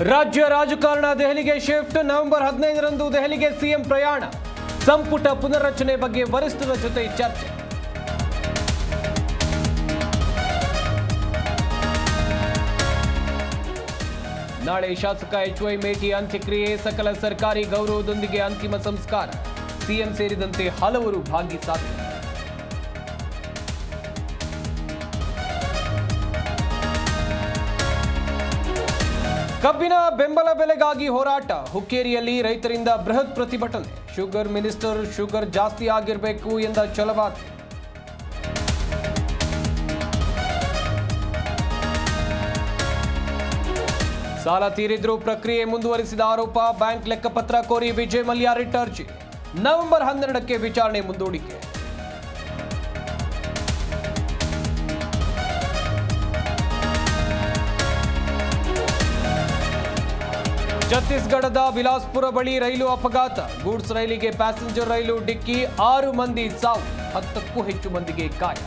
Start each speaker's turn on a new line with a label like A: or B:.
A: ರಾಜ್ಯ ರಾಜಕಾರಣ ದೆಹಲಿಗೆ ಶಿಫ್ಟ್. ನವೆಂಬರ್ 15ರಂದು ದೆಹಲಿಗೆ ಸಿಎಂ ಪ್ರಯಾಣ. ಸಂಪುಟ ಪುನರ್ರಚನೆ ಬಗ್ಗೆ ವರಿಷ್ಠರ ಜೊತೆ ಚರ್ಚೆ. ನಾಳೆ ಶಾಸಕ HY ಮೇಟಿ ಅಂತ್ಯಕ್ರಿಯೆ. ಸಕಲ ಸರ್ಕಾರಿ ಗೌರವದೊಂದಿಗೆ ಅಂತಿಮ ಸಂಸ್ಕಾರ. ಸಿಎಂ ಸೇರಿದಂತೆ ಹಲವರು ಭಾಗಿ ಸಾಧ್ಯ. ಕಬ್ಬಿನ ಬೆಂಬಲ ಬೆಲೆಗಾಗಿ ಹೋರಾಟ. ಹುಕ್ಕೇರಿಯಲ್ಲಿ ರೈತರಿಂದ ಬೃಹತ್ ಪ್ರತಿಭಟನೆ. ಶುಗರ್ ಮಿನಿಸ್ಟರ್, ಶುಗರ್ ಜಾಸ್ತಿ ಆಗಿರಬೇಕು ಎಂದ ಛಲವಾದಿ. ಸಾಲ ತೀರಿದ್ರೂ ಪ್ರಕ್ರಿಯೆ ಮುಂದುವರಿಸಿದ ಆರೋಪ. ಬ್ಯಾಂಕ್ ಲೆಕ್ಕಪತ್ರ ಕೋರಿ ವಿಜಯ್ ಮಲ್ಯ ರಿಟ್ ಅರ್ಜಿ. ನವೆಂಬರ್ 12ಕ್ಕೆ ವಿಚಾರಣೆ ಮುಂದೂಡಿಕೆ. ಛತ್ತೀಸ್ಗಢದ ಬಿಲಾಸ್ಪುರ ಬಳಿ ರೈಲು ಅಪಘಾತ. ಗೂಡ್ಸ್ ರೈಲಿಗೆ ಪ್ಯಾಸೆಂಜರ್ ರೈಲು ಡಿಕ್ಕಿ. 6 ಮಂದಿ ಸಾವು, 10ಕ್ಕೂ ಹೆಚ್ಚು ಮಂದಿಗೆ ಗಾಯ.